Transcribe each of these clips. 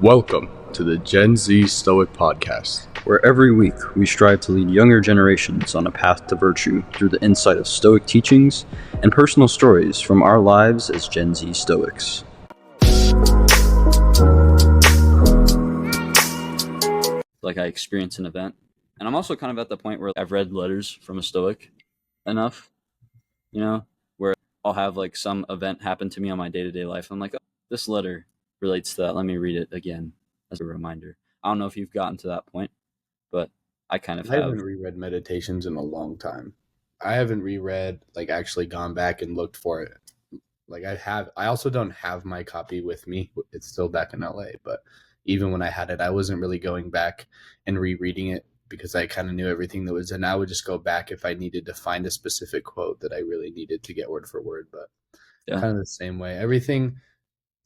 Welcome to the Gen Z Stoic Podcast, where every week we strive to lead younger generations on a path to virtue through the insight of Stoic teachings and personal stories from our lives as Gen Z Stoics. Like I experience an event, and I'm also kind of at the point where I've read letters from a Stoic enough, where I'll have like some event happen to me on my day-to-day life. I'm like, oh, this letter relates to that. Let me read it again as a reminder. I don't know if you've gotten to that point, but I kind of have. I haven't reread Meditations in a long time. I haven't reread, actually gone back and looked for it. I also don't have my copy with me. It's still back in LA, but even when I had it, I wasn't really going back and rereading it because I kind of knew everything that was in. I would just go back if I needed to find a specific quote that I really needed to get word for word, but kind of the same way. Everything,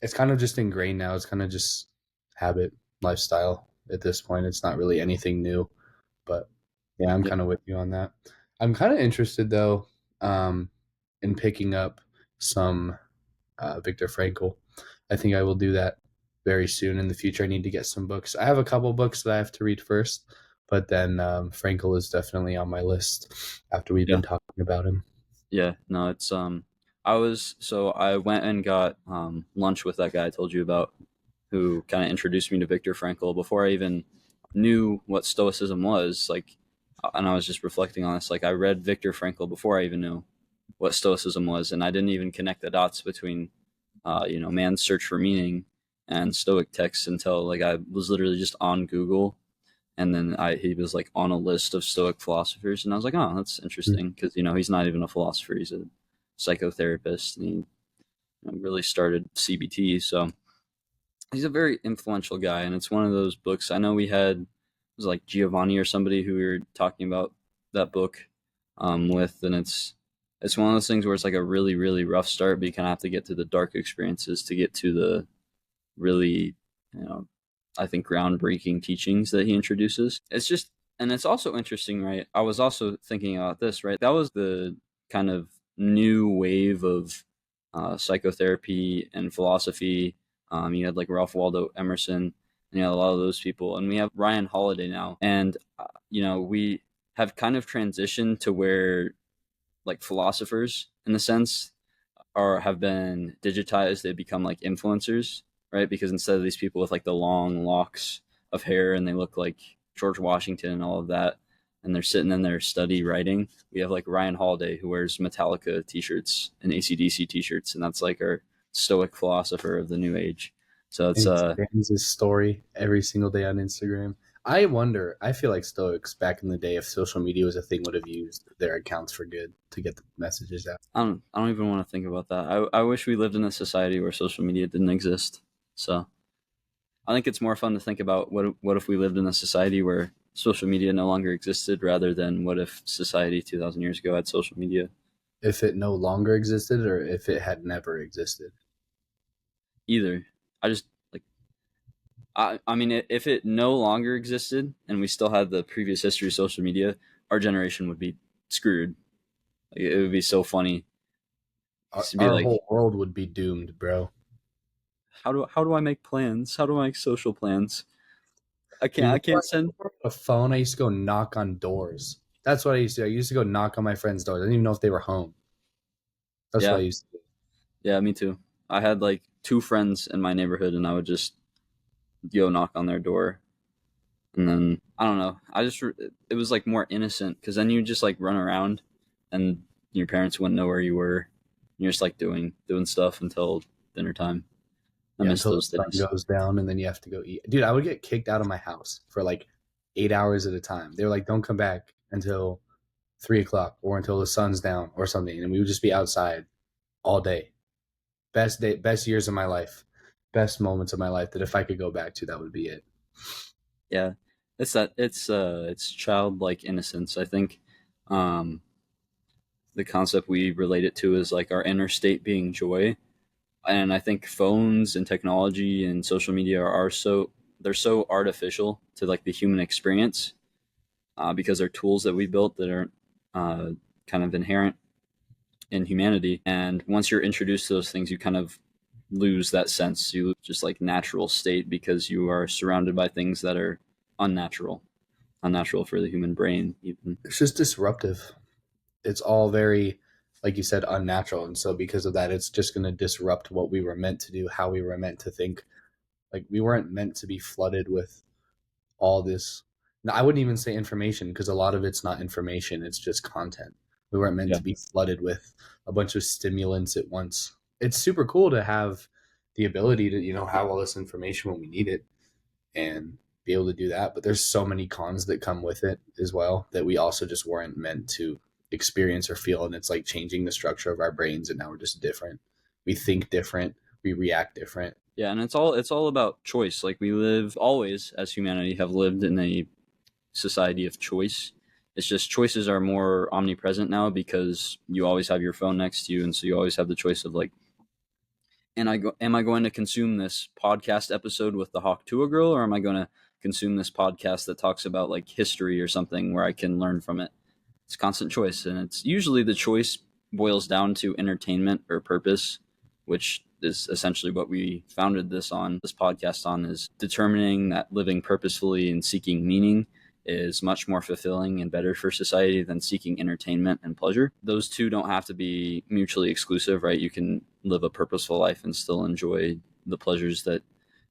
it's kind of just ingrained now. It's kind of just habit, lifestyle at this point. It's not really anything new, but yeah, I'm kind of with you on that. I'm kind of interested though, in picking up some Viktor Frankl. I think I will do that very soon in the future. I need to get some books. I have a couple books that I have to read first, but then Frankl is definitely on my list after we've been talking about him. Yeah, no, it's I went and got lunch with that guy I told you about, who kind of introduced me to Viktor Frankl before I even knew what Stoicism was. And I was just reflecting on this. I read Viktor Frankl before I even knew what Stoicism was, and I didn't even connect the dots between, man's search for meaning and Stoic texts until I was literally just on Google, and then he was on a list of Stoic philosophers, and I was like, oh, that's interesting, because he's not even a philosopher; he's a psychotherapist, and he really started CBT. So he's a very influential guy, and it's one of those books. I know it was Giovanni or somebody who we were talking about that book with, and it's one of those things where it's a really, really rough start, but you kind of have to get to the dark experiences to get to the really, I think, groundbreaking teachings that he introduces. And it's also interesting, right? I was also thinking about this, right? That was the kind of new wave of psychotherapy and philosophy. You had Ralph Waldo Emerson, and you had a lot of those people, and we have Ryan Holiday now, and we have kind of transitioned to where philosophers, in a sense, have been digitized. They become influencers, right? Because instead of these people with the long locks of hair and they look like George Washington and all of that, and they're sitting in their study writing, we have Ryan Holiday, who wears Metallica t-shirts and AC/DC t-shirts, and that's our Stoic philosopher of the new age. So it's his story every single day on Instagram. I feel like Stoics back in the day, if social media was a thing, would have used their accounts for good to get the messages out. I don't even want to think about that. I wish we lived in a society where social media didn't exist. So I think it's more fun to think about what if we lived in a society where social media no longer existed, rather than what if society 2,000 years ago had social media. If it no longer existed, or if it had never existed? Either. I mean, if it no longer existed and we still had the previous history of social media, our generation would be screwed. It would be so funny. Our whole world would be doomed, bro. How do I make plans? How do I make social plans? I can't send a phone. I used to go knock on doors. That's what I used to do. I used to go knock on my friends' doors. I didn't even know if they were home. That's what I used to do. Yeah, me too. I had 2 friends in my neighborhood, and I would just go knock on their door. And then, I don't know, it was more innocent, because then you just run around and your parents wouldn't know where you were. You're just doing stuff until dinner time. I miss those days. The sun goes down and then you have to go eat. Dude, I would get kicked out of my house for 8 hours at a time. They were don't come back until 3 o'clock or until the sun's down or something. And we would just be outside all day. Best years of my life. Best moments of my life that if I could go back to, that would be it. Yeah. It's childlike innocence. I think the concept we relate it to is our inner state being joy. And I think phones and technology and social media they're so artificial to the human experience, because they're tools that we built that aren't kind of inherent in humanity. And once you're introduced to those things, you kind of lose that sense. You lose just like natural state because you are surrounded by things that are unnatural, unnatural for the human brain, even. It's just disruptive. It's all very, like you said, unnatural. And so because of that, it's just going to disrupt what we were meant to do, how we were meant to think. Like we weren't meant to be flooded with all this. Now, I wouldn't even say information because a lot of it's not information, it's just content. We weren't meant Yeah. to be flooded with a bunch of stimulants at once. It's super cool to have the ability to, have all this information when we need it and be able to do that. But there's so many cons that come with it as well that we also just weren't meant to experience or feel. And it's like changing the structure of our brains. And now we're just different. We think different. We react different. Yeah, and it's all about choice. Like we live always as humanity have lived in a society of choice. It's just choices are more omnipresent now because you always have your phone next to you, and so you always have the choice of like, am I going to consume this podcast episode with the Hawk Tuah girl, or am I going to consume this podcast that talks about like history or something where I can learn from it? It's constant choice, and it's usually the choice boils down to entertainment or purpose, which is essentially what we founded this podcast on, is determining that living purposefully and seeking meaning is much more fulfilling and better for society than seeking entertainment and pleasure. Those two don't have to be mutually exclusive, right? You can live a purposeful life and still enjoy the pleasures that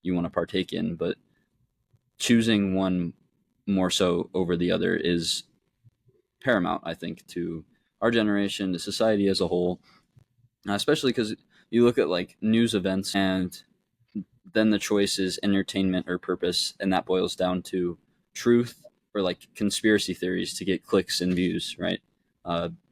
you want to partake in, but choosing one more so over the other is paramount, I think, to our generation, to society as a whole, especially because you look at like news events and then the choice is entertainment or purpose, and that boils down to truth or like conspiracy theories to get clicks and views, right?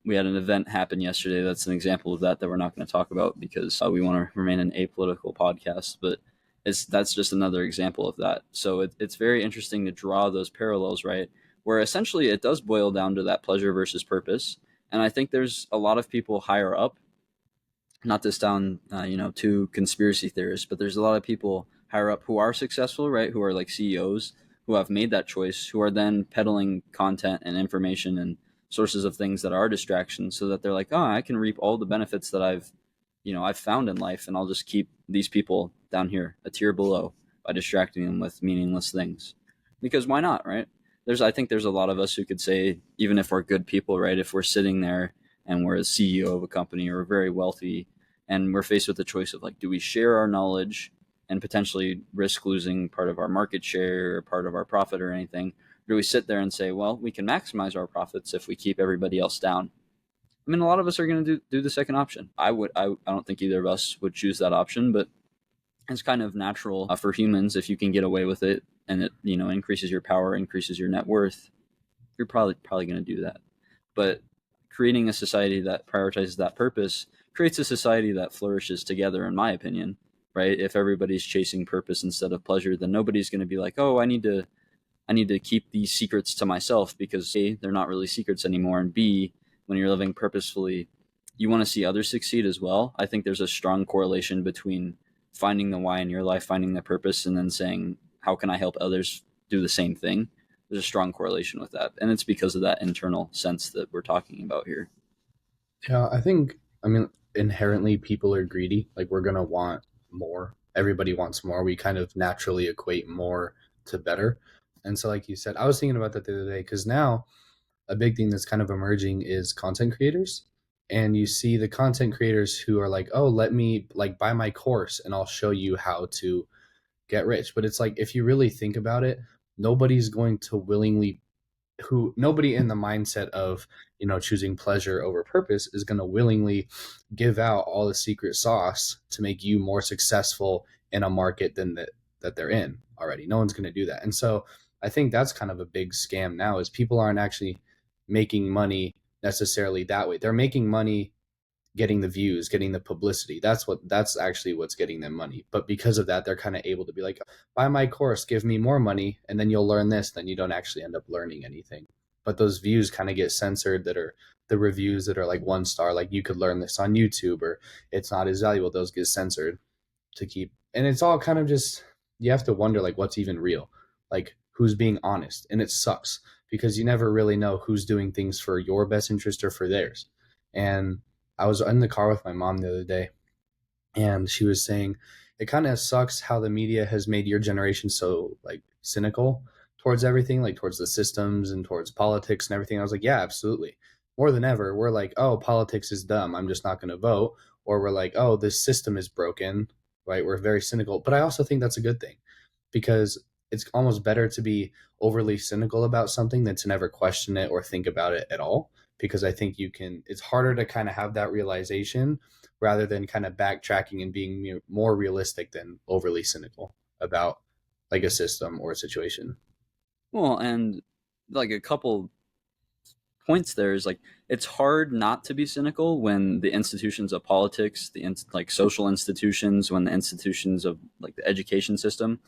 We had an event happen yesterday that's an example of that we're not going to talk about because we want to remain an apolitical podcast, but that's just another example of that. So it's very interesting to draw those parallels, right? Where essentially it does boil down to that pleasure versus purpose. And I think there's a lot of people higher up, not to sound too conspiracy theorists, but there's a lot of people higher up who are successful, right? Who are like CEOs who have made that choice, who are then peddling content and information and sources of things that are distractions, so that they're like, oh, I can reap all the benefits that I've found in life, and I'll just keep these people down here a tier below by distracting them with meaningless things. Because why not, right? I think there's a lot of us who could say, even if we're good people, right? If we're sitting there and we're a CEO of a company or very wealthy, and we're faced with the choice of like, do we share our knowledge and potentially risk losing part of our market share or part of our profit or anything? Or do we sit there and say, well, we can maximize our profits if we keep everybody else down? I mean, a lot of us are going to do the second option. I don't think either of us would choose that option, but it's kind of natural for humans. If you can get away with it and it, increases your power, increases your net worth, you're probably going to do that. But creating a society that prioritizes that purpose creates a society that flourishes together, in my opinion, right? If everybody's chasing purpose instead of pleasure, then nobody's going to be like, oh, I need to keep these secrets to myself, because A, they're not really secrets anymore, and B, when you're living purposefully, you want to see others succeed as well. I think there's a strong correlation between finding the why in your life, finding the purpose, and then saying, how can I help others do the same thing? There's a strong correlation with that. And it's because of that internal sense that we're talking about here. Yeah, inherently people are greedy. Like we're going to want more. Everybody wants more. We kind of naturally equate more to better. And so, like you said, I was thinking about that the other day because now a big thing that's kind of emerging is content creators. And you see the content creators who are like, oh, let me like buy my course and I'll show you how to get rich. But it's like, if you really think about it, nobody's going to willingly nobody in the mindset of choosing pleasure over purpose is going to willingly give out all the secret sauce to make you more successful in a market than that they're in already. No one's going to do that. And so I think that's kind of a big scam now, is people aren't actually making money necessarily that way. They're making money getting the views, getting the publicity. That's actually what's getting them money. But because of that, they're kind of able to be like, buy my course, give me more money, and then you'll learn this. Then you don't actually end up learning anything. But those views kind of get censored, that are the reviews that are like 1 star, like you could learn this on YouTube, or it's not as valuable. Those get censored to keep. And it's all kind of just, you have to wonder like what's even real, like who's being honest. And it sucks because you never really know who's doing things for your best interest or for theirs. And I was in the car with my mom the other day, and she was saying it kind of sucks how the media has made your generation so like cynical towards everything, like towards the systems and towards politics and everything. I was like, yeah, absolutely. More than ever, we're like, oh, politics is dumb, I'm just not going to vote. Or we're like, oh, this system is broken, right? We're very cynical. But I also think that's a good thing, because it's almost better to be overly cynical about something than to never question it or think about it at all. Because I think it's harder to kind of have that realization rather than kind of backtracking and being more realistic than overly cynical about like a system or a situation. Well, and like a couple points there is like it's hard not to be cynical when the institutions of politics, like social institutions, when the institutions of like the education system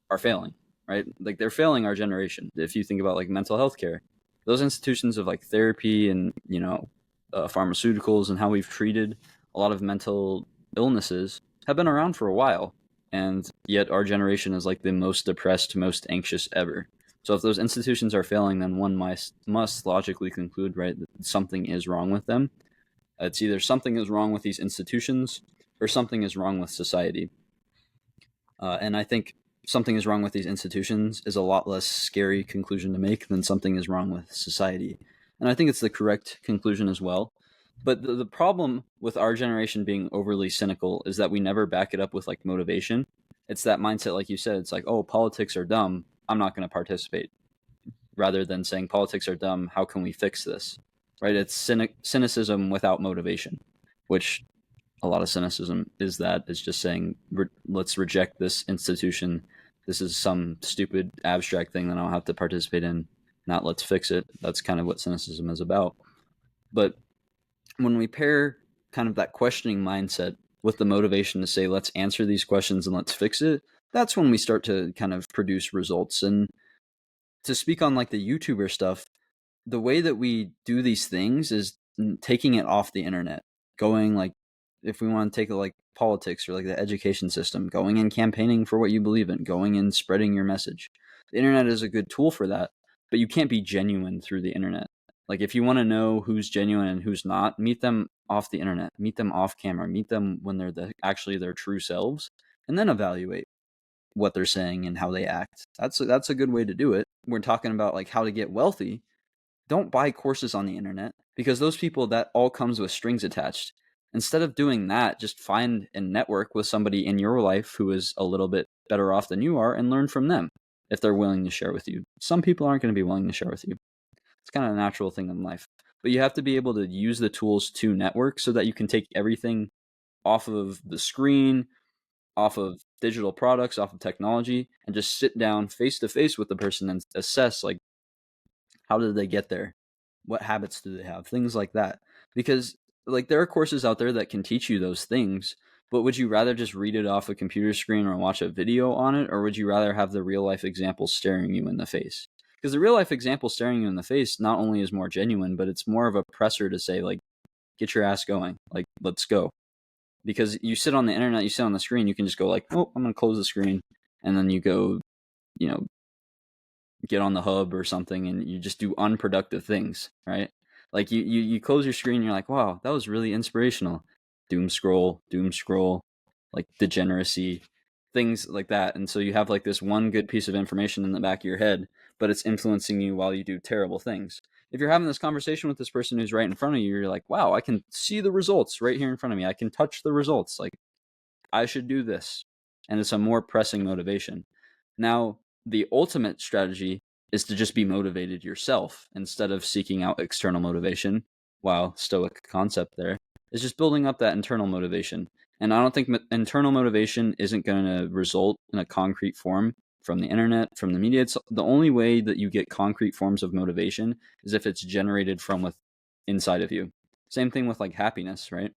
are failing, right? Like they're failing our generation. If you think about like mental health care, those institutions of like therapy and pharmaceuticals and how we've treated a lot of mental illnesses have been around for a while, and yet our generation is like the most depressed, most anxious ever. So if those institutions are failing, then one must logically conclude, right, that something is wrong with them. It's either something is wrong with these institutions or something is wrong with society. And I think something is wrong with these institutions is a lot less scary conclusion to make than something is wrong with society. And I think it's the correct conclusion as well. But the problem with our generation being overly cynical is that we never back it up with like motivation. It's that mindset, like you said, it's like, oh, politics are dumb, I'm not going to participate, rather than saying politics are dumb, how can we fix this? Right? It's cynicism without motivation, which a lot of cynicism is just saying, let's reject this institution. This is some stupid abstract thing that I don't have to participate in, not let's fix it. That's kind of what cynicism is about. But when we pair kind of that questioning mindset with the motivation to say, let's answer these questions and let's fix it, that's when we start to kind of produce results. And to speak on like the YouTuber stuff, the way that we do these things is taking it off the internet, going like, if we want to take like politics or like the education system, going and campaigning for what you believe in, going and spreading your message. The internet is a good tool for that, but you can't be genuine through the internet. Like if you want to know who's genuine and who's not, meet them off the internet, meet them off camera, meet them when they're actually their true selves, and then evaluate what they're saying and how they act. That's a good way to do it. We're talking about like how to get wealthy. Don't buy courses on the internet, because those people, that all comes with strings attached. Instead of doing that, just find and network with somebody in your life who is a little bit better off than you are and learn from them if they're willing to share with you. Some people aren't going to be willing to share with you. It's kind of a natural thing in life. But you have to be able to use the tools to network so that you can take everything off of the screen, off of digital products, off of technology, and just sit down face to face with the person and assess like, how did they get there? What habits do they have? Things like that. Because like there are courses out there that can teach you those things, but would you rather just read it off a computer screen or watch a video on it, or would you rather have the real life example staring you in the face? Because the real life example staring you in the face not only is more genuine, but it's more of a pressure to say like, get your ass going, like let's go. Because you sit on the internet, you sit on the screen, you can just go like, oh, I'm gonna close the screen, and then you go, you know, get on the hub or something, and you just do unproductive things, right? Like you close your screen, and you're like, wow, that was really inspirational. Doom scroll, like degeneracy, things like that. And so you have like this one good piece of information in the back of your head, but it's influencing you while you do terrible things. If you're having this conversation with this person who's right in front of you, you're like, wow, I can see the results right here in front of me. I can touch the results. Like, I should do this. And it's a more pressing motivation. Now, the ultimate strategy is to just be motivated yourself instead of seeking out external motivation. While Stoic concept there is just building up that internal motivation. And I don't think internal motivation isn't going to result in a concrete form from the internet, from the media. It's the only way that you get concrete forms of motivation is if it's generated from inside of you. Same thing with like happiness, right?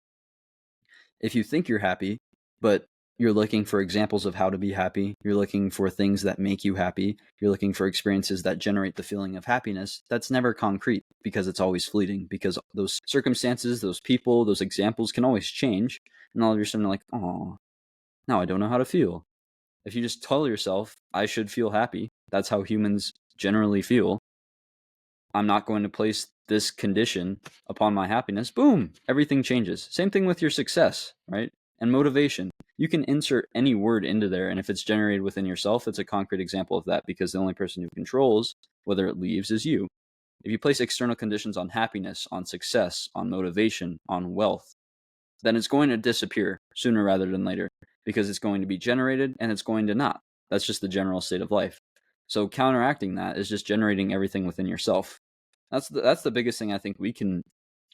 If you think you're happy, but you're looking for examples of how to be happy, you're looking for things that make you happy, you're looking for experiences that generate the feeling of happiness, that's never concrete because it's always fleeting, because those circumstances, those people, those examples can always change. And all of a sudden you're like, oh, now I don't know how to feel. If you just tell yourself, I should feel happy, that's how humans generally feel. I'm not going to place this condition upon my happiness. Boom, everything changes. Same thing with your success, right? And motivation, you can insert any word into there, and if it's generated within yourself, it's a concrete example of that, because the only person who controls whether it leaves is you. If you place external conditions on happiness, on success, on motivation, on wealth, then it's going to disappear sooner rather than later, because it's going to be generated and it's going to not. That's just the general state of life. So counteracting that is just generating everything within yourself. That's the biggest thing I think we can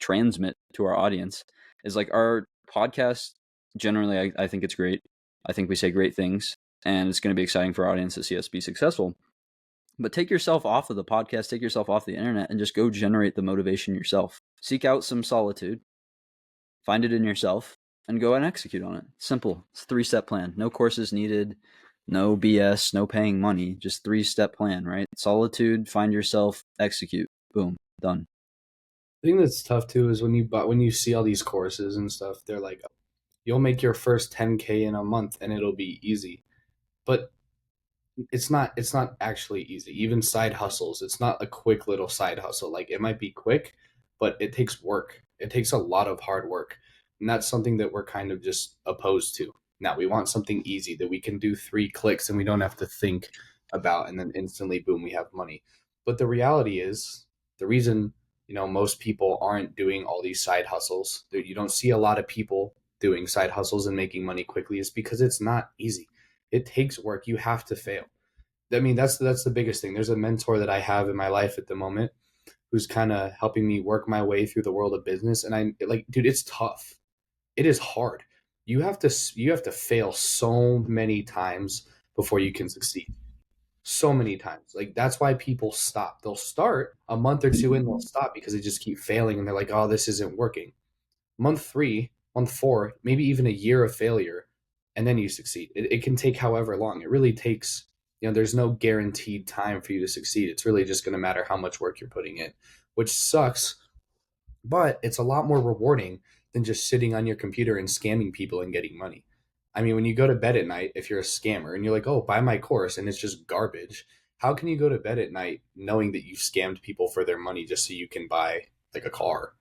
transmit to our audience, is like our podcast. Generally, I think it's great. I think we say great things, and it's going to be exciting for our audience to see us be successful. But take yourself off of the podcast, take yourself off the internet, and just go generate the motivation yourself. Seek out some solitude, find it in yourself, and go and execute on it. Simple. It's a 3-step plan. No courses needed, no BS, no paying money. Just 3-step plan, right? Solitude, find yourself, execute. Boom, done. The thing that's tough too is when you see all these courses and stuff, they're like, you'll make your first 10K in a month and it'll be easy. But it's not actually easy. Even side hustles, it's not a quick little side hustle. Like, it might be quick, but it takes work. It takes a lot of hard work. And that's something that we're kind of just opposed to. Now, we want something easy that we can do 3 clicks and we don't have to think about, and then instantly, boom, we have money. But the reality is, the reason, most people aren't doing all these side hustles, you don't see a lot of people doing side hustles and making money quickly, is because it's not easy. It takes work. You have to fail. I mean, that's the biggest thing. There's a mentor that I have in my life at the moment who's kind of helping me work my way through the world of business, and I like, dude, it's tough. It is hard. You have to fail so many times before you can succeed. So many times. Like, that's why people stop. They'll start a month or two and they'll stop because they just keep failing and they're like, "Oh, this isn't working." Month 3, month 4, maybe even a year of failure, and then you succeed. It can take however long. It really takes, there's no guaranteed time for you to succeed. It's really just going to matter how much work you're putting in, which sucks, but it's a lot more rewarding than just sitting on your computer and scamming people and getting money. I mean, when you go to bed at night, if you're a scammer and you're like, "Oh, buy my course," and it's just garbage, how can you go to bed at night knowing that you've scammed people for their money just so you can buy like a car?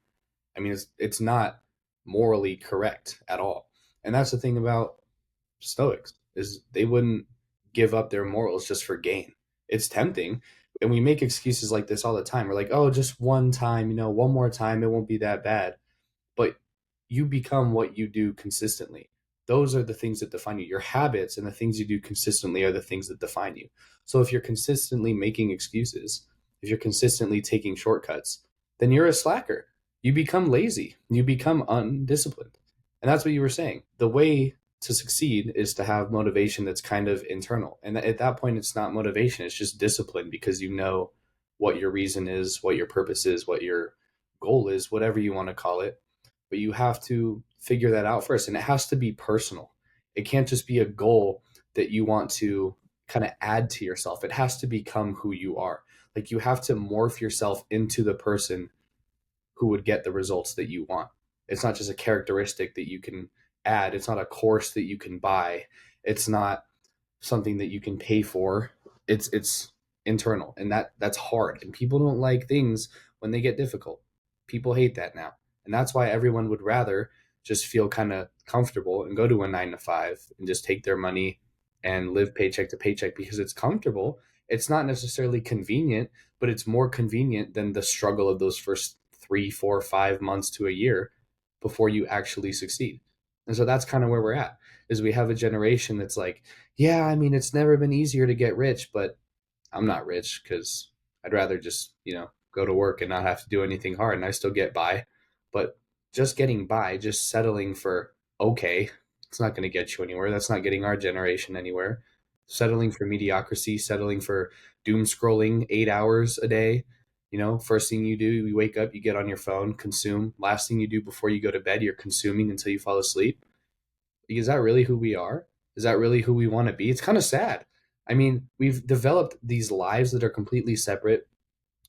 I mean, it's not morally correct at all. And that's the thing about Stoics, is they wouldn't give up their morals just for gain. It's tempting, and we make excuses like this all the time. We're like, "Oh, just one time, one more time, it won't be that bad." But you become what you do consistently. Those are the things that define you. Your habits and the things you do consistently are the things that define you. So if you're consistently making excuses, if you're consistently taking shortcuts, then you're a slacker. You become lazy. You become undisciplined. And that's what you were saying. The way to succeed is to have motivation that's kind of internal. And at that point, it's not motivation, it's just discipline, because you know what your reason is, what your purpose is, what your goal is, whatever you want to call it. But you have to figure that out first. And it has to be personal. It can't just be a goal that you want to kind of add to yourself. It has to become who you are. Like, you have to morph yourself into the person who would get the results that you want. It's not just a characteristic that you can add. It's not a course that you can buy. It's not something that you can pay for. It's internal, and that's hard. And people don't like things when they get difficult. People hate that now. And that's why everyone would rather just feel kind of comfortable and go to a 9 to 5 and just take their money and live paycheck to paycheck, because it's comfortable. It's not necessarily convenient, but it's more convenient than the struggle of those first 3, 4, 5 months to a year before you actually succeed. And so that's kind of where we're at, is we have a generation that's like, "Yeah, I mean, it's never been easier to get rich, but I'm not rich because I'd rather just, go to work and not have to do anything hard and I still get by." But just getting by, just settling for okay, it's not going to get you anywhere. That's not getting our generation anywhere. Settling for mediocrity, settling for doom scrolling 8 hours a day. First thing you do, you wake up, you get on your phone, consume. Last thing you do before you go to bed, you're consuming until you fall asleep. Is that really who we are? Is that really who we want to be? It's kind of sad. I mean, we've developed these lives that are completely separate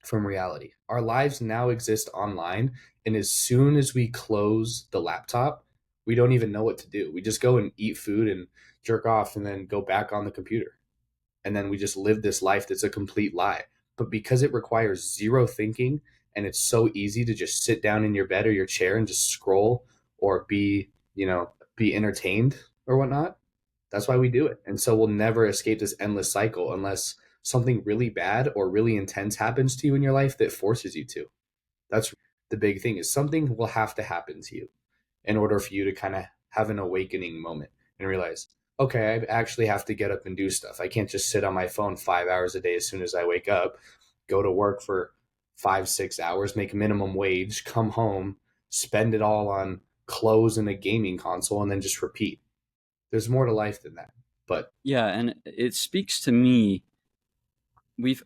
from reality. Our lives now exist online, and as soon as we close the laptop, we don't even know what to do. We just go and eat food and jerk off and then go back on the computer. And then we just live this life that's a complete lie. But because it requires zero thinking, and it's so easy to just sit down in your bed or your chair and just scroll, or be, be entertained or whatnot. That's why we do it. And so we'll never escape this endless cycle unless something really bad or really intense happens to you in your life that forces you to. That's the big thing, is something will have to happen to you in order for you to kind of have an awakening moment and realize, okay, I actually have to get up and do stuff. I can't just sit on my phone 5 hours a day as soon as I wake up, go to work for 5, 6 hours, make minimum wage, come home, spend it all on clothes and a gaming console, and then just repeat. There's more to life than that. But Yeah, and it speaks to me.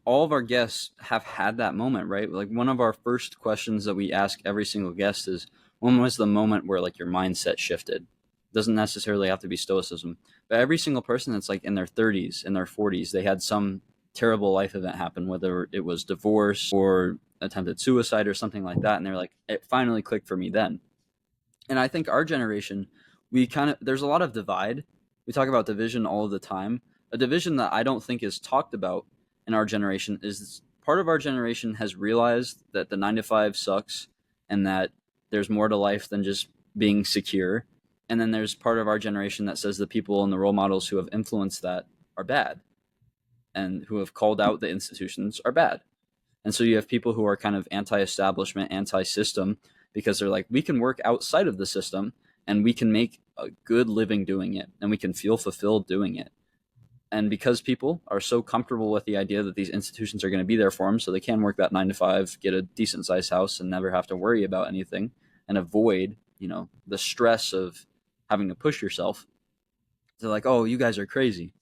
All of our guests have had that moment, right? Like one of our first questions that we ask every single guest is, when was the moment where like your mindset shifted? It doesn't necessarily have to be Stoicism, but every single person that's like in their 30s, in their 40s, they had some terrible life event happen, whether it was divorce or attempted suicide or something like that, and they're like, it finally clicked for me then. And I think our generation, there's a lot of divide. We talk about division all the time. A division that I don't think is talked about in our generation is part of our generation has realized that the 9 to 5 sucks and that there's more to life than just being secure. And then there's part of our generation that says the people and the role models who have influenced that are bad and who have called out the institutions are bad. And so you have people who are kind of anti-establishment, anti-system, because they're like, we can work outside of the system and we can make a good living doing it and we can feel fulfilled doing it. And because people are so comfortable with the idea that these institutions are going to be there for them, so they can work that 9 to 5, get a decent sized house and never have to worry about anything and avoid, the stress of having to push yourself. They're like, oh, you guys are crazy.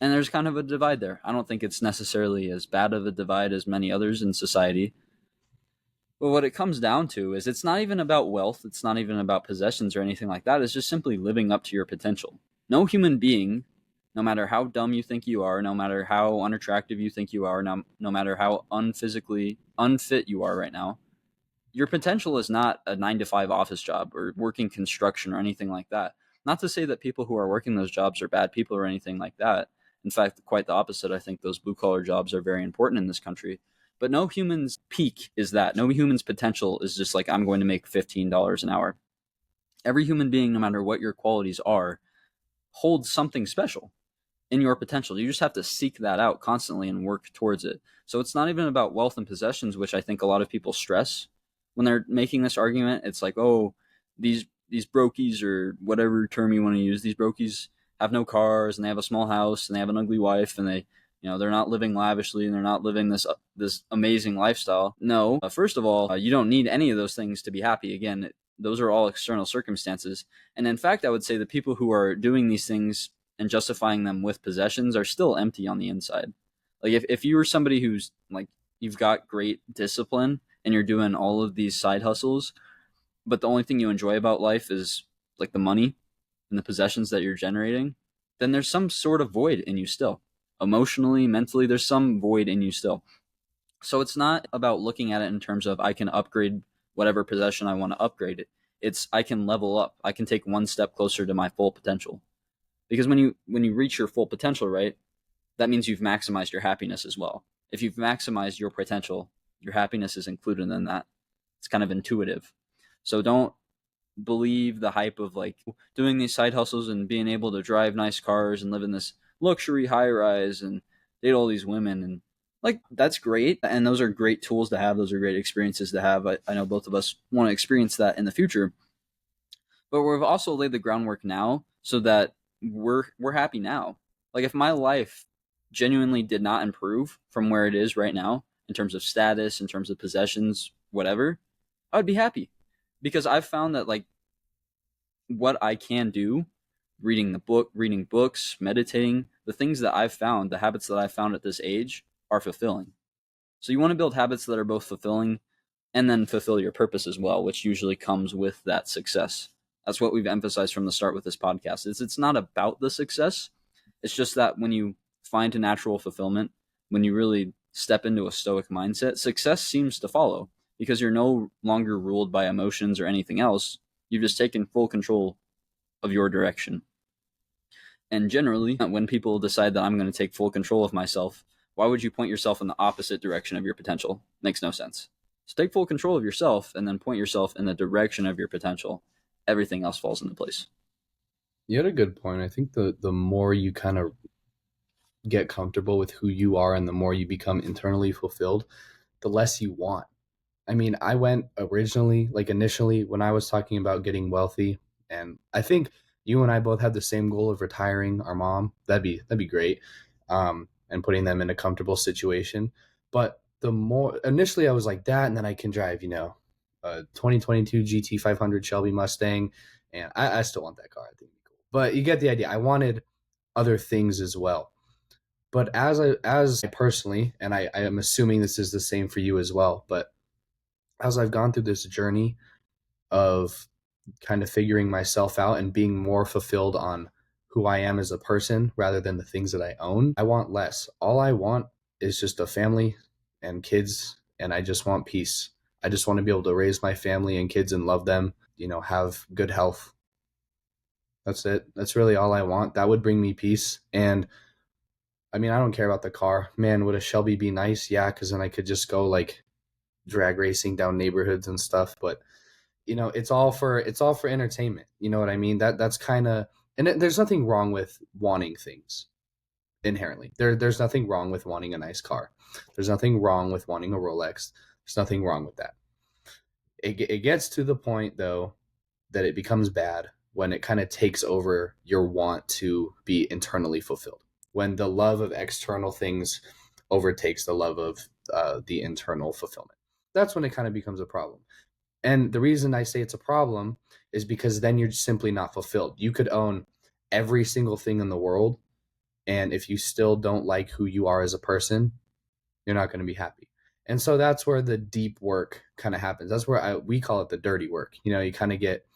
And there's kind of a divide there. I don't think it's necessarily as bad of a divide as many others in society. But what it comes down to is it's not even about wealth. It's not even about possessions or anything like that. It's just simply living up to your potential. No human being, no matter how dumb you think you are, no matter how unattractive you think you are, no matter how unphysically unfit you are right now, your potential is not a 9 to 5 office job or working construction or anything like that. Not to say that people who are working those jobs are bad people or anything like that. In fact, quite the opposite. I think those blue collar jobs are very important in this country. But no human's peak is that. No human's potential is just like, I'm going to make $15 an hour. Every human being, no matter what your qualities are, holds something special in your potential. You just have to seek that out constantly and work towards it. So it's not even about wealth and possessions, which I think a lot of people stress when they're making this argument. It's like, oh, these brokies, or whatever term you want to use, these brokies have no cars and they have a small house and they have an ugly wife and they're not living lavishly and they're not living this amazing lifestyle. No, first of all, you don't need any of those things to be happy. Again, those are all external circumstances. And in fact, I would say the people who are doing these things and justifying them with possessions are still empty on the inside. Like if you were somebody who's like, you've got great discipline and you're doing all of these side hustles, but the only thing you enjoy about life is like the money and the possessions that you're generating, then there's some sort of void in you still. Emotionally, mentally, there's some void in you still. So it's not about looking at it in terms of I can upgrade whatever possession I want to upgrade it. It's I can level up. I can take one step closer to my full potential. Because when you reach your full potential, right, that means you've maximized your happiness as well. If you've maximized your potential, your happiness is included in that. It's kind of intuitive. So don't believe the hype of like doing these side hustles and being able to drive nice cars and live in this luxury high rise and date all these women, and like that's great, and those are great tools to have, those are great experiences to have. I know both of us want to experience that in the future, but we've also laid the groundwork now so that we're happy now. Like if my life genuinely did not improve from where it is right now in terms of status, in terms of possessions, whatever, I would be happy, because I've found that like what I can do, reading books, meditating, the things that I've found, the habits that I've found at this age are fulfilling. So you want to build habits that are both fulfilling and then fulfill your purpose as well, which usually comes with that success. That's what we've emphasized from the start with this podcast. It's not about the success. It's just that when you find a natural fulfillment, when you really step into a Stoic mindset, success seems to follow, because you're no longer ruled by emotions or anything else. You've just taken full control of your direction. And generally, when people decide that I'm going to take full control of myself, why would you point yourself in the opposite direction of your potential? Makes no sense. So take full control of yourself and then point yourself in the direction of your potential. Everything else falls into place. You had a good point. I think the more you kind of get comfortable with who you are and the more you become internally fulfilled, the less you want. I mean, I went originally, like initially, when I was talking about getting wealthy, and I think you and I both had the same goal of retiring our mom. That'd be great, and putting them in a comfortable situation. But the more initially, I was like that, and then I can drive, a 2022 GT 500 Shelby Mustang, and I still want that car. I think it'd be cool. But you get the idea. I wanted other things as well. But as I personally, and I am assuming this is the same for you as well, but as I've gone through this journey of kind of figuring myself out and being more fulfilled on who I am as a person rather than the things that I own, I want less. All I want is just a family and kids, and I just want peace. I just want to be able to raise my family and kids and love them, have good health. That's it. That's really all I want. That would bring me peace. And I mean, I don't care about the car. Man, would a Shelby be nice? Yeah, because then I could just go like drag racing down neighborhoods and stuff. But it's all for entertainment. You know what I mean? That's kind of, and there's nothing wrong with wanting things inherently. There's nothing wrong with wanting a nice car. There's nothing wrong with wanting a Rolex. There's nothing wrong with that. It gets to the point though that it becomes bad when it kind of takes over your want to be internally fulfilled. When the love of external things overtakes the love of the internal fulfillment. That's when it kind of becomes a problem. And the reason I say it's a problem is because then you're simply not fulfilled. You could own every single thing in the world, and if you still don't like who you are as a person, you're not going to be happy. And so that's where the deep work kind of happens. That's where we call it the dirty work. You kind of get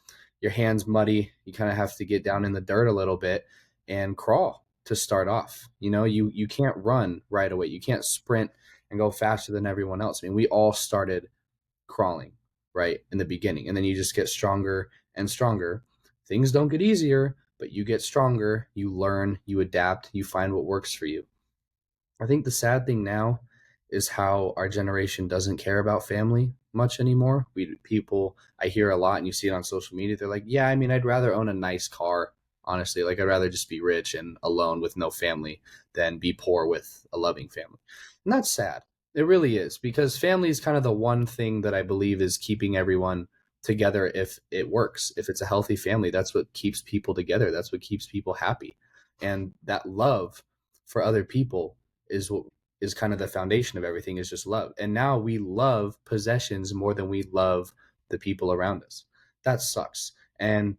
your hands muddy. You kind of have to get down in the dirt a little bit and crawl to start off. You can't run right away. You can't sprint and go faster than everyone else. I mean, we all started crawling right in the beginning, and then you just get stronger and stronger. Things don't get easier, but you get stronger. You learn, you adapt, you find what works for you. I think the sad thing now is how our generation doesn't care about family much anymore. People I hear a lot, and you see it on social media. They're like, "Yeah, I mean, I'd rather own a nice car. Honestly, like I'd rather just be rich and alone with no family than be poor with a loving family." And that's sad. It really is, because family is kind of the one thing that I believe is keeping everyone together if it works. If it's a healthy family, that's what keeps people together. That's what keeps people happy. And that love for other people is what is kind of the foundation of everything, is just love. And now we love possessions more than we love the people around us. That sucks. And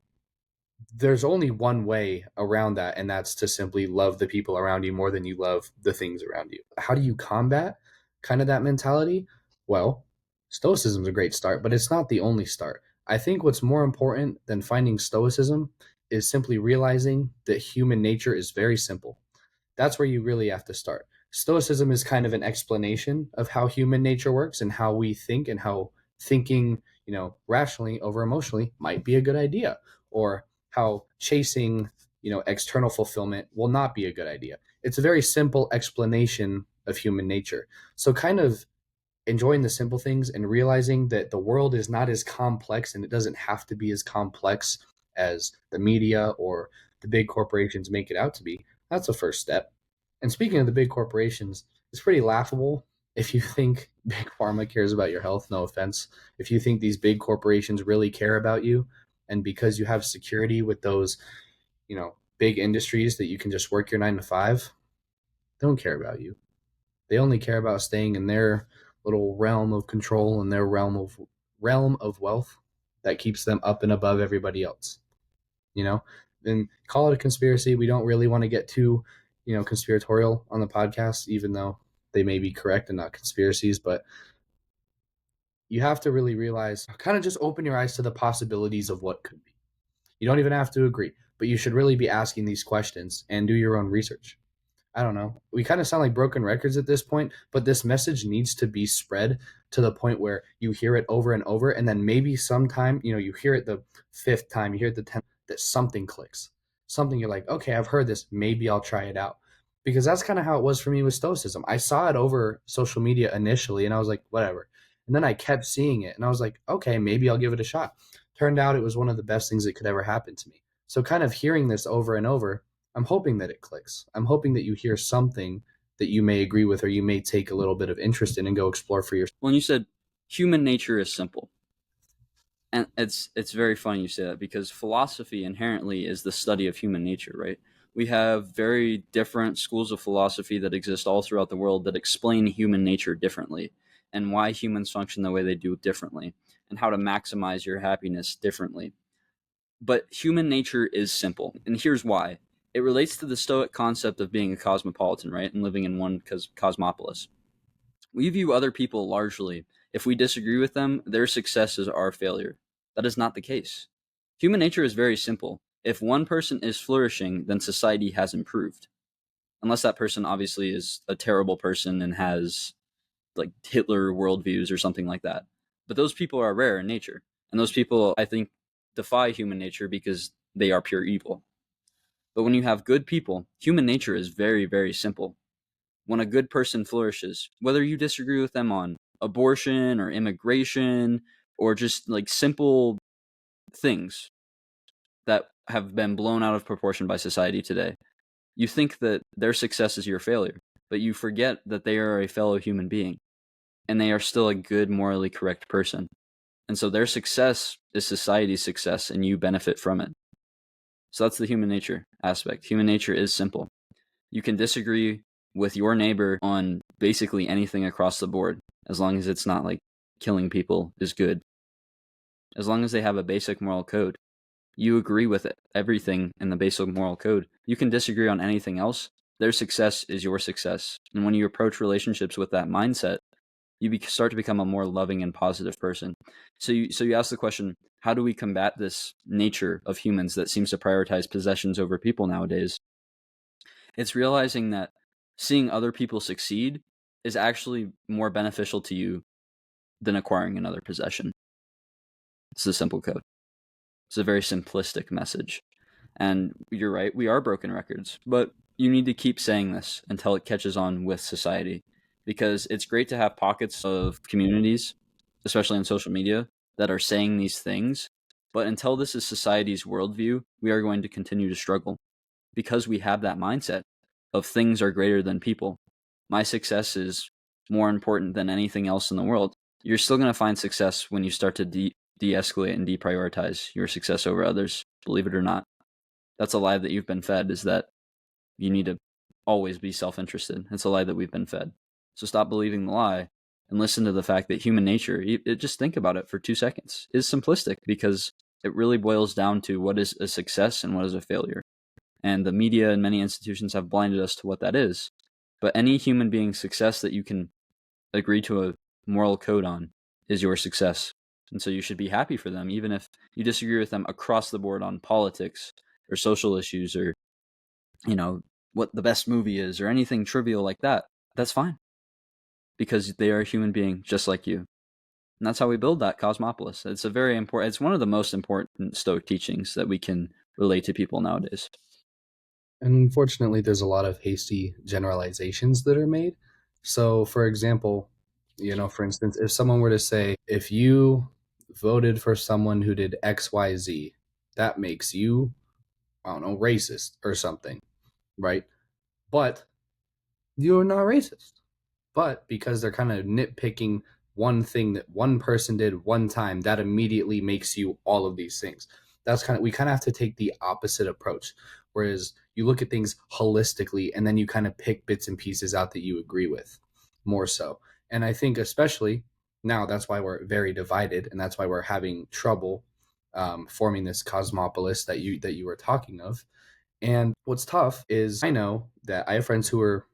there's only one way around that, and that's to simply love the people around you more than you love the things around you. How do you combat kind of that mentality? Well, Stoicism is a great start, but it's not the only start. I think what's more important than finding Stoicism is simply realizing that human nature is very simple. That's where you really have to start. Stoicism is kind of an explanation of how human nature works and how we think, and how thinking, rationally over emotionally might be a good idea, or how chasing, external fulfillment will not be a good idea. It's a very simple explanation of human nature. So kind of enjoying the simple things and realizing that the world is not as complex, and it doesn't have to be as complex as the media or the big corporations make it out to be. That's the first step. And speaking of the big corporations, it's pretty laughable if you think big pharma cares about your health. No offense. If you think these big corporations really care about you, and because you have security with those, big industries that you can just work your 9 to 5, they don't care about you. They only care about staying in their little realm of control and their realm of wealth that keeps them up and above everybody else. You know, then call it a conspiracy. We don't really want to get too, conspiratorial on the podcast, even though they may be correct and not conspiracies. But you have to really realize, kind of just open your eyes to the possibilities of what could be. You don't even have to agree, but you should really be asking these questions and do your own research. I don't know. We kind of sound like broken records at this point, but this message needs to be spread to the point where you hear it over and over, and then maybe sometime, you hear it the fifth time, you hear it the 10th, that something clicks. Something you're like, okay, I've heard this. Maybe I'll try it out. Because that's kind of how it was for me with Stoicism. I saw it over social media initially, and I was like, whatever. And then I kept seeing it, and I was like, okay, maybe I'll give it a shot. Turned out it was one of the best things that could ever happen to me. So, kind of hearing this over and over, I'm hoping that it clicks. I'm hoping that you hear something that you may agree with or you may take a little bit of interest in and go explore for yourself. When you said human nature is simple, and it's very funny you say that, because philosophy inherently is the study of human nature, right? We have very different schools of philosophy that exist all throughout the world that explain human nature differently, and why humans function the way they do differently, and how to maximize your happiness differently. But human nature is simple, and here's why. It relates to the Stoic concept of being a cosmopolitan, right, and living in one cosmopolis. We view other people largely. If we disagree with them, their success is our failure. That is not the case. Human nature is very simple. If one person is flourishing, then society has improved. Unless that person obviously is a terrible person and has like Hitler worldviews or something like that. But those people are rare in nature. And those people, I think, defy human nature because they are pure evil. But when you have good people, human nature is very, very simple. When a good person flourishes, whether you disagree with them on abortion or immigration or just like simple things that have been blown out of proportion by society today, you think that their success is your failure, but you forget that they are a fellow human being and they are still a good, morally correct person. And so their success is society's success and you benefit from it. So that's the human nature aspect. Human nature is simple. You can disagree with your neighbor on basically anything across the board, as long as it's not like killing people is good. As long as they have a basic moral code, you agree with it, everything in the basic moral code. You can disagree on anything else. Their success is your success. And when you approach relationships with that mindset, you start to become a more loving and positive person. So you ask the question, how do we combat this nature of humans that seems to prioritize possessions over people nowadays? It's realizing that seeing other people succeed is actually more beneficial to you than acquiring another possession. It's a simple code. It's a very simplistic message. And you're right, we are broken records, but you need to keep saying this until it catches on with society, because it's great to have pockets of communities, especially on social media, that are saying these things. But until this is society's worldview, we are going to continue to struggle because we have that mindset of things are greater than people. My success is more important than anything else in the world. You're still going to find success when you start to de-escalate and deprioritize your success over others, believe it or not. That's a lie that you've been fed, is that you need to always be self-interested. It's a lie that we've been fed. So stop believing the lie and listen to the fact that human nature, just think about it for 2 seconds, is simplistic, because it really boils down to what is a success and what is a failure. And the media and many institutions have blinded us to what that is. But any human being's success that you can agree to a moral code on is your success. And so you should be happy for them, even if you disagree with them across the board on politics or social issues or, what the best movie is or anything trivial like that. That's fine, because they are a human being just like you. And that's how we build that cosmopolis. It's it's one of the most important Stoic teachings that we can relate to people nowadays. And unfortunately, there's a lot of hasty generalizations that are made. So, for example, for instance, if someone were to say, if you voted for someone who did XYZ, that makes you, I don't know, racist or something, right? But you're not racist. But because they're kind of nitpicking one thing that one person did one time, that immediately makes you all of these things. We kind of have to take the opposite approach. Whereas you look at things holistically and then you kind of pick bits and pieces out that you agree with more so. And I think especially now, that's why we're very divided, and that's why we're having trouble forming this cosmopolis that you were talking of. And what's tough is I know that I have friends who are,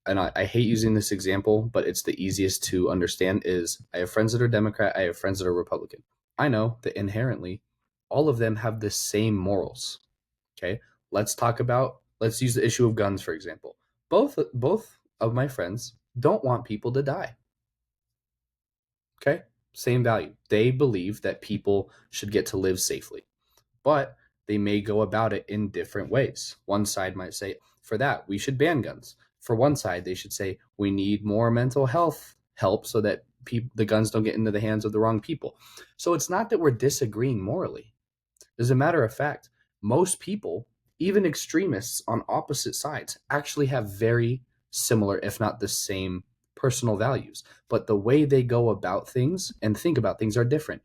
and I hate using this example, but it's the easiest to understand, is I have friends that are Democrat, I have friends that are Republican. I know that inherently all of them have the same morals. Okay. Let's use the issue of guns, for example. Both of my friends don't want people to die. Okay. Same value. They believe that people should get to live safely, but they may go about it in different ways. One side might say, for that, we should ban guns. For one side, they should say, we need more mental health help so that the guns don't get into the hands of the wrong people. So it's not that we're disagreeing morally. As a matter of fact, most people, even extremists on opposite sides, actually have very similar, if not the same, personal values. But the way they go about things and think about things are different.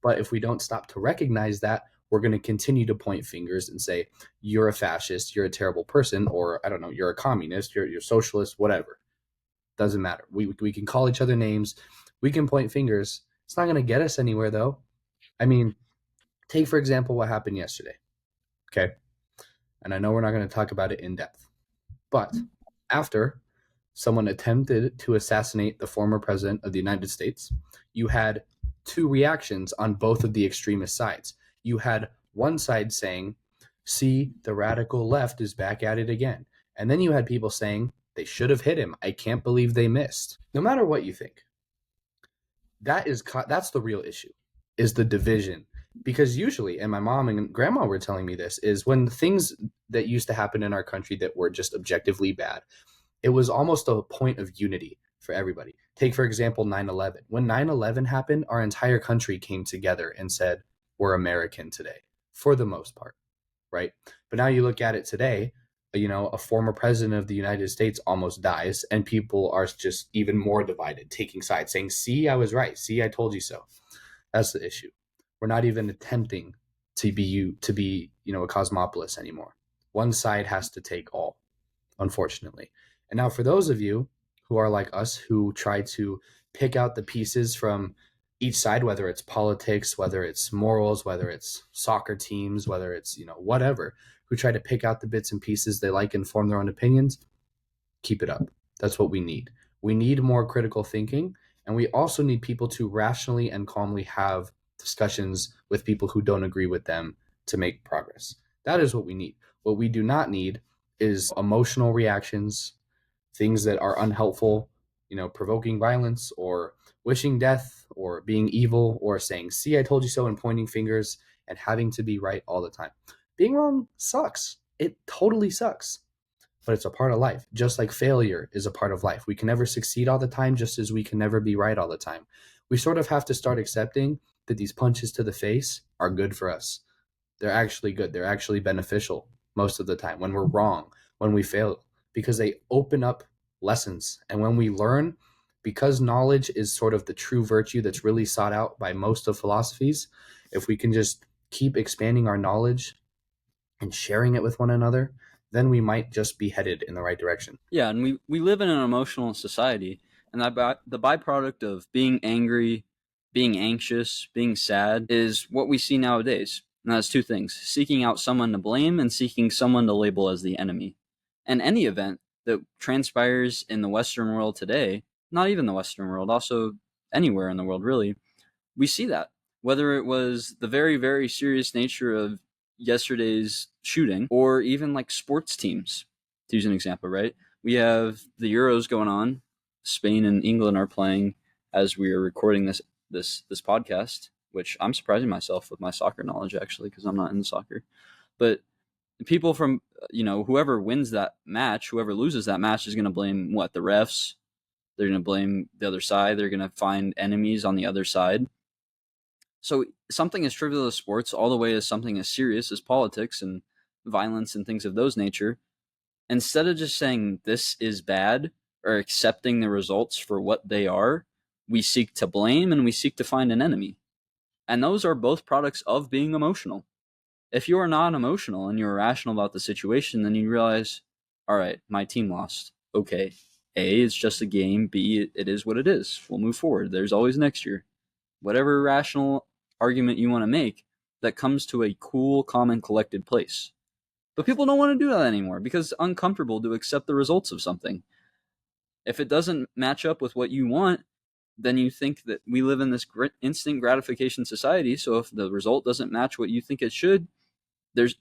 But if we don't stop to recognize that, we're going to continue to point fingers and say, you're a fascist, you're a terrible person, or I don't know, you're a communist, you're socialist, whatever. Doesn't matter. We can call each other names. We can point fingers. It's not going to get us anywhere, though. I mean, take, for example, what happened yesterday. Okay. And I know we're not going to talk about it in depth. But after someone attempted to assassinate the former president of the United States, you had two reactions on both of the extremist sides. You had one side saying, see, the radical left is back at it again. And then you had people saying, they should have hit him. I can't believe they missed. No matter what you think, that's the real issue, is the division. Because usually, and my mom and grandma were telling me this, is when things that used to happen in our country that were just objectively bad, it was almost a point of unity for everybody. Take, for example, 9/11. When 9/11 happened, our entire country came together and said, we're American today, for the most part, right? But now you look at it today, a former president of the United States almost dies, and people are just even more divided, taking sides, saying, see, I was right. See, I told you so. That's the issue. We're not even attempting to be a cosmopolis anymore. One side has to take all, unfortunately. And now for those of you who are like us, who try to pick out the pieces from each side, whether it's politics, whether it's morals, whether it's soccer teams, whether it's, whatever, who try to pick out the bits and pieces they like and form their own opinions, keep it up. That's what we need. We need more critical thinking, and we also need people to rationally and calmly have discussions with people who don't agree with them to make progress. That is what we need. What we do not need is emotional reactions, things that are unhelpful, provoking violence or wishing death or being evil or saying, see, I told you so, and pointing fingers and having to be right all the time. Being wrong sucks. It totally sucks. But it's a part of life, just like failure is a part of life. We can never succeed all the time, just as we can never be right all the time. We sort of have to start accepting that these punches to the face are good for us. They're actually good. They're actually beneficial most of the time when we're wrong, when we fail, because they open up lessons. And when we learn, because knowledge is sort of the true virtue that's really sought out by most of philosophies, if we can just keep expanding our knowledge and sharing it with one another, then we might just be headed in the right direction. Yeah, and we live in an emotional society, and the byproduct of being angry, being anxious, being sad is what we see nowadays. And that's two things: seeking out someone to blame and seeking someone to label as the enemy. And any event that transpires in the Western world today, not even the Western world, also anywhere in the world really, we see that. Whether it was the very, very serious nature of yesterday's shooting, or even like sports teams, to use an example, right? We have the Euros going on. Spain and England are playing as we are recording this podcast, which I'm surprising myself with my soccer knowledge, actually, because I'm not in soccer. But people from, whoever wins that match, whoever loses that match is going to blame what? The refs. They're going to blame the other side. They're going to find enemies on the other side. So something as trivial as sports, all the way to something as serious as politics and violence and things of those nature, instead of just saying this is bad or accepting the results for what they are, we seek to blame and we seek to find an enemy. And those are both products of being emotional. If you are not emotional and you're rational about the situation, then you realize, all right, my team lost. Okay, A, it's just a game. B, it is what it is. We'll move forward. There's always next year. Whatever rational argument you want to make that comes to a cool, calm, and collected place. But people don't want to do that anymore because it's uncomfortable to accept the results of something. If it doesn't match up with what you want, then you think that we live in this instant gratification society. So if the result doesn't match what you think it should, there's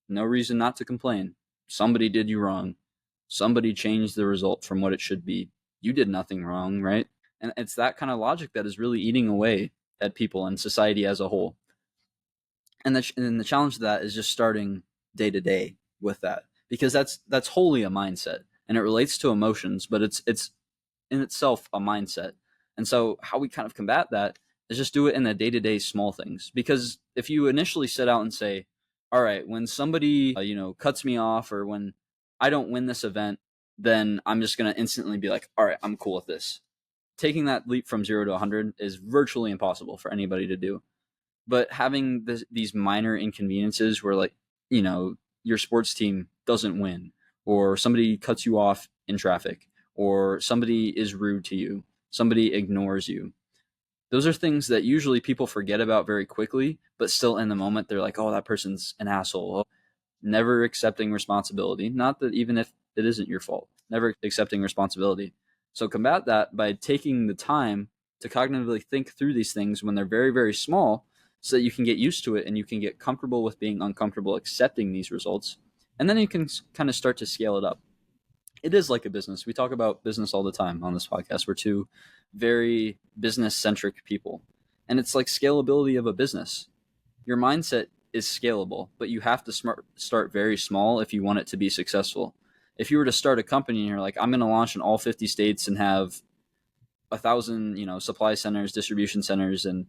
no reason not to complain. Somebody did you wrong. Somebody changed the result from what it should be. You did nothing wrong, right? And it's that kind of logic that is really eating away at people and society as a whole. And the challenge to that is just starting day to day with that, because that's wholly a mindset, and it relates to emotions, but it's in itself a mindset. And so how we kind of combat that is just do it in the day-to-day small things. Because if you initially set out and say, all right, when somebody, cuts me off, or when I don't win this event, then I'm just going to instantly be like, all right, I'm cool with this. Taking that leap from 0 to 100 is virtually impossible for anybody to do. But having these minor inconveniences where, like, your sports team doesn't win, or somebody cuts you off in traffic, or somebody is rude to you, somebody ignores you, those are things that usually people forget about very quickly, but still in the moment they're like, oh, that person's an asshole. Never accepting responsibility. Not that even if it isn't your fault, never accepting responsibility. So combat that by taking the time to cognitively think through these things when they're very, very small, so that you can get used to it and you can get comfortable with being uncomfortable accepting these results. And then you can kind of start to scale it up. It is like a business. We talk about business all the time on this podcast. We're two very business centric people. And it's like scalability of a business. Your mindset is scalable, but you have to start very small if you want it to be successful. If you were to start a company and you're like, I'm going to launch in all 50 states and have 1,000, supply centers, distribution centers, and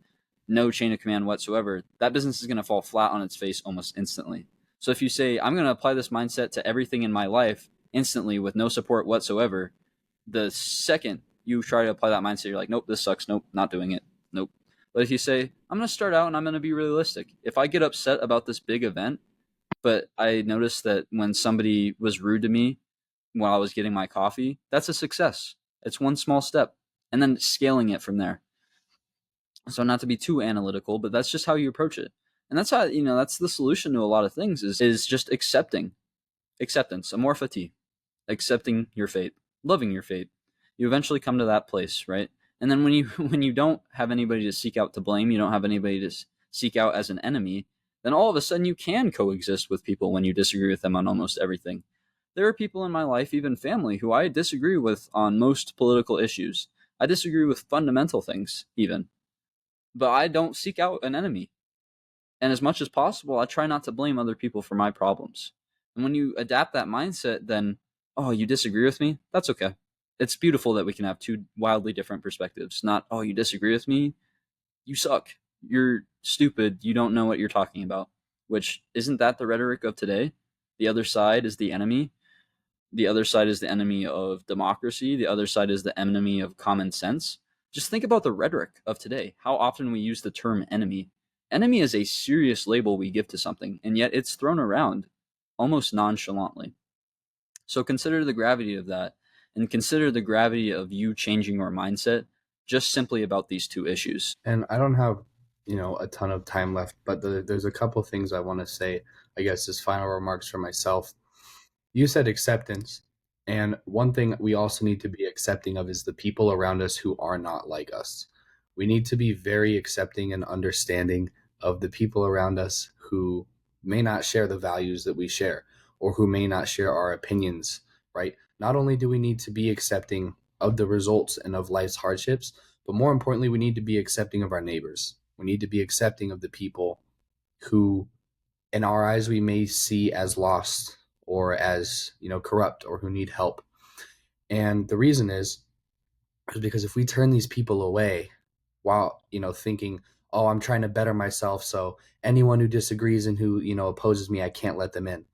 no chain of command whatsoever, that business is going to fall flat on its face almost instantly. So if you say, I'm going to apply this mindset to everything in my life instantly with no support whatsoever, the second you try to apply that mindset, you're like, nope, this sucks. Nope, not doing it. Nope. But if you say, I'm going to start out and I'm going to be realistic. If I get upset about this big event, but I noticed that when somebody was rude to me while I was getting my coffee, that's a success. It's one small step. And then scaling it from there. So not to be too analytical, but that's just how you approach it. And that's how, that's the solution to a lot of things is just acceptance, amorphity, accepting your fate, loving your fate. You eventually come to that place, right? And then when you when you don't have anybody to seek out to blame, you don't have anybody to seek out as an enemy, then all of a sudden you can coexist with people when you disagree with them on almost everything. There are people in my life, even family, who I disagree with on most political issues. I disagree with fundamental things, even. But I don't seek out an enemy. And as much as possible, I try not to blame other people for my problems. And when you adapt that mindset, then, oh, you disagree with me? That's okay. It's beautiful that we can have two wildly different perspectives. Not, oh, you disagree with me? You suck. You're stupid. You don't know what you're talking about. Which, isn't that the rhetoric of today? The other side is the enemy. The other side is the enemy of democracy. The other side is the enemy of common sense. Just think about the rhetoric of today. How often we use the term enemy. Enemy is a serious label we give to something, and yet it's thrown around almost nonchalantly. So consider the gravity of that, and consider the gravity of you changing your mindset just simply about these two issues. And I don't have, a ton of time left, but there's a couple things I want to say, I guess, as final remarks for myself. You said acceptance. And one thing we also need to be accepting of is the people around us who are not like us. We need to be very accepting and understanding of the people around us who may not share the values that we share, or who may not share our opinions, right? Not only do we need to be accepting of the results and of life's hardships, but more importantly, we need to be accepting of our neighbors. We need to be accepting of the people who, in our eyes, we may see as lost, or as, corrupt, or who need help. And the reason is because if we turn these people away while, thinking, oh, I'm trying to better myself, so anyone who disagrees and who, opposes me, I can't let them in.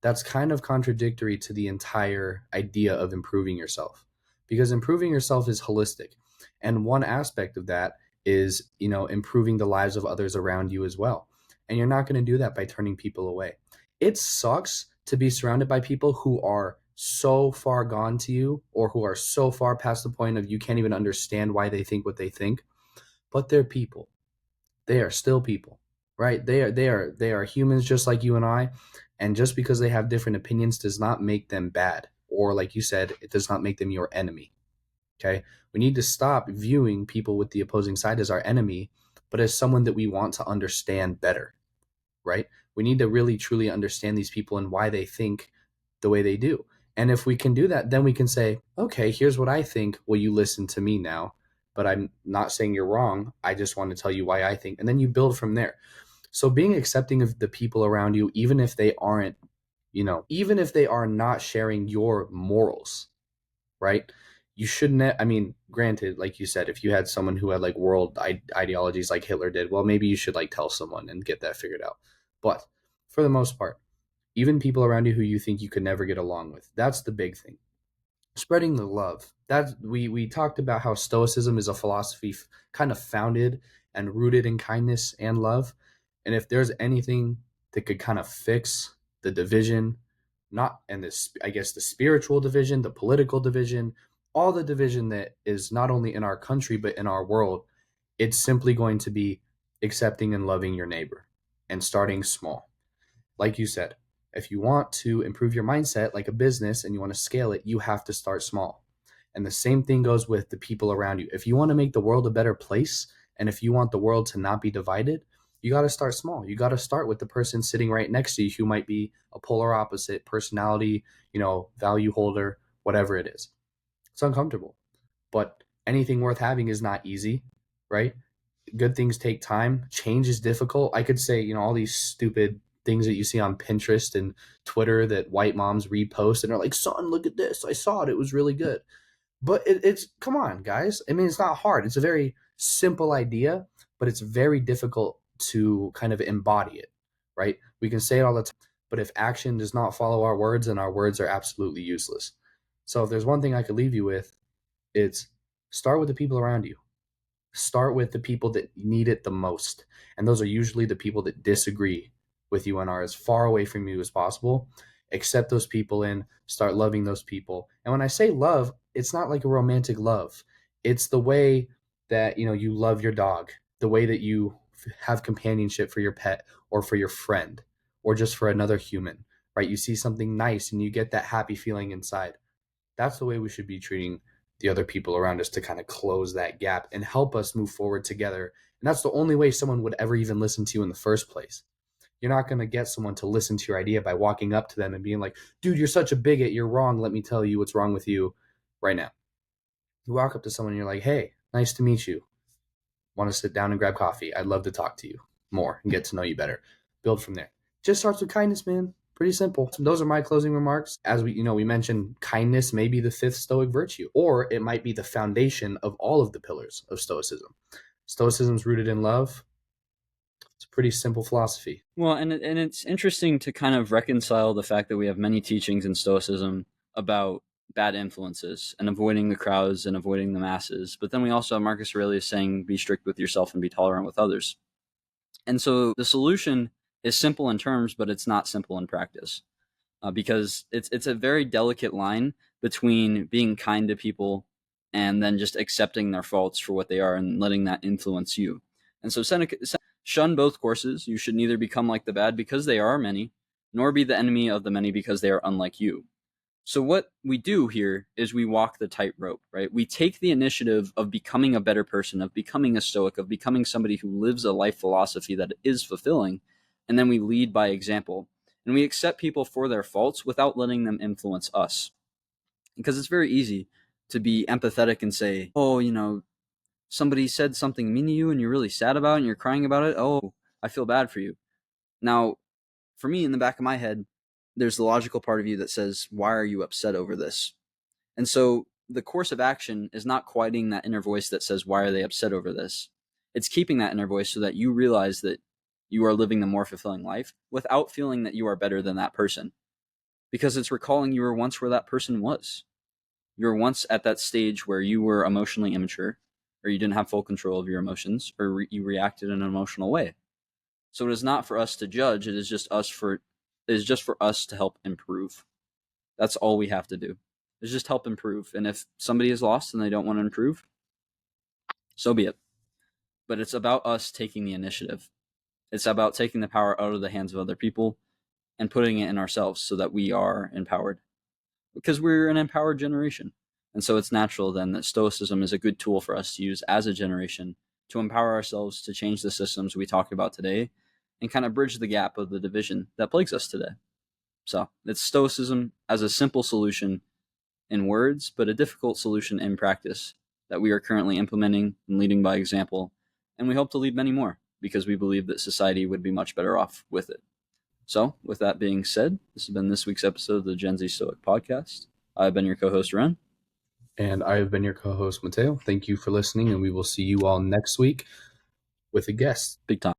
That's kind of contradictory to the entire idea of improving yourself, because improving yourself is holistic. And one aspect of that is, improving the lives of others around you as well. And you're not going to do that by turning people away. It sucks to be surrounded by people who are so far gone to you, or who are so far past the point of you can't even understand why they think what they think, but they're people. They are still people, right? They are humans just like you and I. And just because they have different opinions does not make them bad. Or like you said, it does not make them your enemy. Okay. We need to stop viewing people with the opposing side as our enemy, but as someone that we want to understand better, right? We need to really truly understand these people and why they think the way they do. And if we can do that, then we can say, okay, here's what I think. Will you listen to me now? But I'm not saying you're wrong. I just want to tell you why I think. And then you build from there. So being accepting of the people around you, even if they aren't, even if they are not sharing your morals, right? You shouldn't, granted, like you said, if you had someone who had like world ideologies like Hitler did, well, maybe you should like tell someone and get that figured out. But for the most part. Even people around you who you think you could never get along with. That's the big thing. Spreading the love. That we talked about how Stoicism is a philosophy kind of founded and rooted in kindness and love. And if there's anything that could kind of fix the division, not and this I guess the spiritual division, the political division, all the division that is not only in our country but in our world, it's simply going to be accepting and loving your neighbor and starting small. Like you said, if you want to improve your mindset like a business and you want to scale it, you have to start small. And the same thing goes with the people around you. If you want to make the world a better place and if you want the world to not be divided, you got to start small. You got to start with the person sitting right next to you who might be a polar opposite personality, value holder, whatever it is. It's uncomfortable, but anything worth having is not easy, right? Good things take time. Change is difficult. I could say, all these stupid things that you see on Pinterest and Twitter that white moms repost and are like, son, look at this. I saw it. It was really good. But it's, come on, guys. I mean, it's not hard. It's a very simple idea, but it's very difficult to kind of embody it, right? We can say it all the time, but if action does not follow our words, then our words are absolutely useless. So if there's one thing I could leave you with, it's start with the people around you. Start with the people that need it the most. And those are usually the people that disagree with you and are as far away from you as possible. Accept those people in, start loving those people. And when I say love, it's not like a romantic love. It's the way that, you love your dog, the way that you have companionship for your pet or for your friend or just for another human, right? You see something nice and you get that happy feeling inside. That's the way we should be treating the other people around us to kind of close that gap and help us move forward together. And that's the only way someone would ever even listen to you in the first place. You're not going to get someone to listen to your idea by walking up to them and being like, dude, you're such a bigot. You're wrong. Let me tell you what's wrong with you right now. You walk up to someone and you're like, hey, nice to meet you. Want to sit down and grab coffee? I'd love to talk to you more and get to know you better. Build from there. Just starts with kindness, man. Pretty simple. So those are my closing remarks. As we mentioned, kindness may be the fifth Stoic virtue, or it might be the foundation of all of the pillars of Stoicism. Stoicism is rooted in love. It's a pretty simple philosophy. Well, and it's interesting to kind of reconcile the fact that we have many teachings in Stoicism about bad influences and avoiding the crowds and avoiding the masses. But then we also have Marcus Aurelius saying, be strict with yourself and be tolerant with others. And so the solution is simple in terms, but it's not simple in practice, because it's a very delicate line between being kind to people and then just accepting their faults for what they are and letting that influence you. And so Seneca, shun both courses. You should neither become like the bad because they are many, nor be the enemy of the many because they are unlike you. So what we do here is we walk the tightrope, right? We take the initiative of becoming a better person, of becoming a Stoic, of becoming somebody who lives a life philosophy that is fulfilling, and then we lead by example. And we accept people for their faults without letting them influence us. Because it's very easy to be empathetic and say, oh, somebody said something mean to you and you're really sad about it and you're crying about it. Oh, I feel bad for you. Now, for me, in the back of my head, there's the logical part of you that says, why are you upset over this? And so the course of action is not quieting that inner voice that says, why are they upset over this? It's keeping that inner voice so that you realize that you are living the more fulfilling life without feeling that you are better than that person. Because it's recalling you were once where that person was. You were once at that stage where you were emotionally immature, or you didn't have full control of your emotions, or you reacted in an emotional way. So it is not for us to judge. It is just for us to help improve. That's all we have to do. Is just help improve. And if somebody is lost and they don't want to improve, so be it. But it's about us taking the initiative. It's about taking the power out of the hands of other people and putting it in ourselves so that we are empowered. Because we're an empowered generation. And so it's natural then that Stoicism is a good tool for us to use as a generation to empower ourselves to change the systems we talked about today and kind of bridge the gap of the division that plagues us today. So it's Stoicism as a simple solution in words, but a difficult solution in practice that we are currently implementing and leading by example. And we hope to lead many more because we believe that society would be much better off with it. So with that being said, this has been this week's episode of the Gen Z Stoic Podcast. I've been your co-host, Ren. And I have been your co-host, Mateo. Thank you for listening, and we will see you all next week with a guest. Big time.